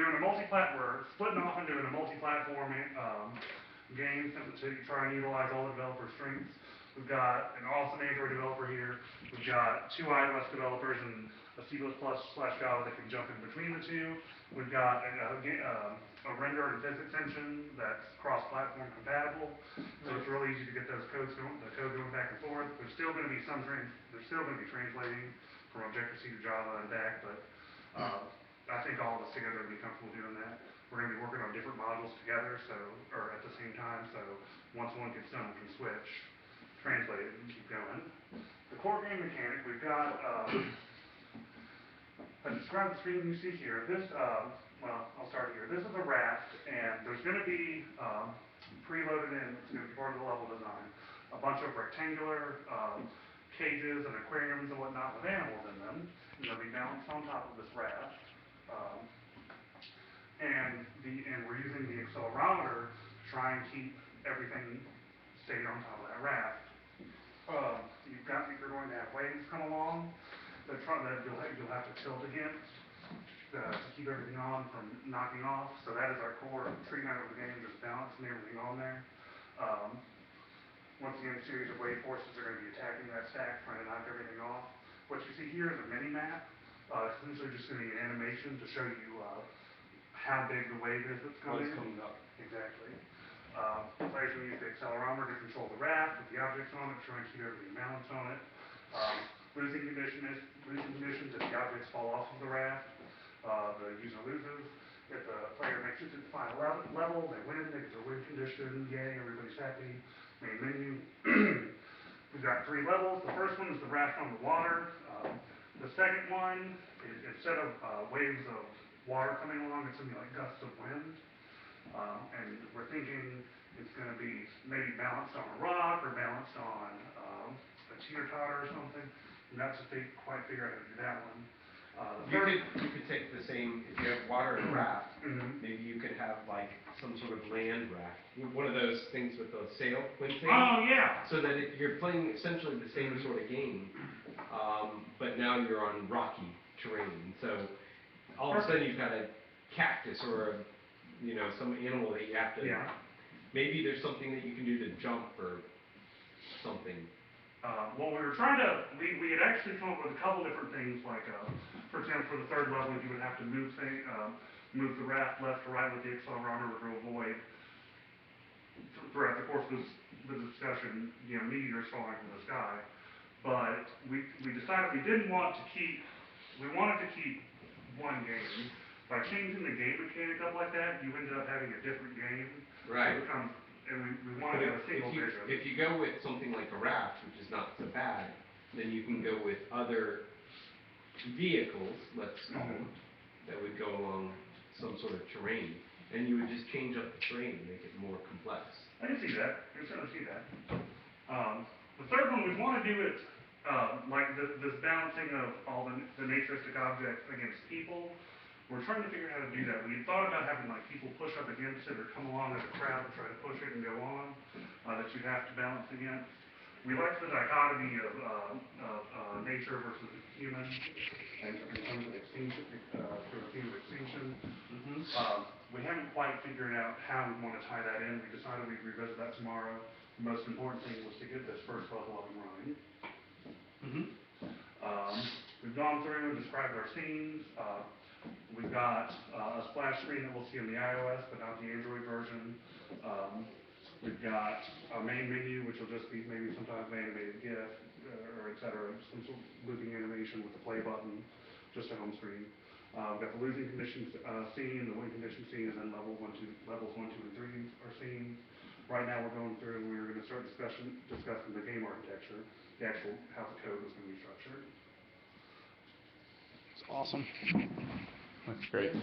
doing a we're splitting off and doing a multi-platform game to try and utilize all the developer strengths. We've got an awesome Android developer here. We've got 2 iOS developers and a C++/Java that can jump in between the two. We've got a render and physics engine that's cross-platform compatible, so it's really easy to get the code going back and forth. There's still going to be translating from Objective-C to Java and back, but I think all of us together would be comfortable doing that. We're going to be working on different modules together, or at the same time, so once one gets done, we can switch, translate it, and keep going. The core game mechanic, we've got, I described the screen you see here. This, well, I'll start here. This is a raft, and there's going to be preloaded in, it's going to be part of the level design, a bunch of rectangular cages and aquariums and whatnot with animals in them. And they'll be balanced on top of this raft. And we're using the accelerometer to try and keep everything stayed on top of that raft. You're going to have waves come along that you'll have to tilt against to keep everything on from knocking off. So that is our core treatment of the game, just balancing everything on there. Once again, a series of wave forces are going to be attacking that stack, trying to knock everything off. What you see here is a mini-map. It's essentially just going to be an animation to show you how big the wave is that's coming. What's coming up. Exactly. Players will use the accelerometer to control the raft with the objects on it, trying to keep everything balanced on it. Losing conditions if the objects fall off of the raft. The user loses. If the player makes it to the final level, they win. They get their win condition. Yay, everybody's happy. Main menu. We've got 3 levels. The first one is the raft on the water. The second one, instead of waves of water coming along, it's going to be like gusts of wind. And we're thinking it's going to be maybe balanced on a rock or balanced on a teeter-totter or something. And that's if they quite figure out how to do that one. You could take the same, if you have water in a raft, maybe you could have like some sort of land raft. One of those things with the wind sail. Oh, yeah. So that you're playing essentially the same sort of game, but now you're on rocky terrain. So all of a sudden you've got a cactus or some animal that you have to, maybe there's something that you can do to jump or something. Well, we were trying to, we had actually come up with a couple different things, like, for example, for the third level, you would have to move the raft left to right with the accelerometer to avoid, throughout the course of the discussion, meteors falling from the sky. But we decided we wanted to keep one game. By changing the game mechanic up like that, you ended up having a different game. Right. And we wanted to have a single vision. If you go with something like a raft, which is not so bad, then you can go with other vehicles, let's call them, that would go along some sort of terrain, and you would just change up the terrain and make it more complex. I can see that. I can certainly see that. The third one, we want to do it like this balancing of all the naturistic objects against people. We're trying to figure out how to do that. We had thought about having like people push up against it or come along as a crowd and try to push it and go on, that you'd have to balance against. We like the dichotomy of nature versus human in terms of extinction, sort of theme of extinction. We haven't quite figured out how we want to tie that in. We decided we'd revisit that tomorrow. The most important thing was to get this first level up and running. We've gone through and described our scenes. We've got a splash screen that we'll see on the iOS, but not the Android version. We've got our main menu, which will just be maybe sometimes an animated GIF, or et cetera, some sort of looping animation with the play button, just a home screen. We've got the losing conditions scene, the win condition scene, and then levels 1, 2, and 3 are scenes. Right now we're going through and we're going to start discussing the game architecture, how the code was going to be structured. It's awesome. That's great.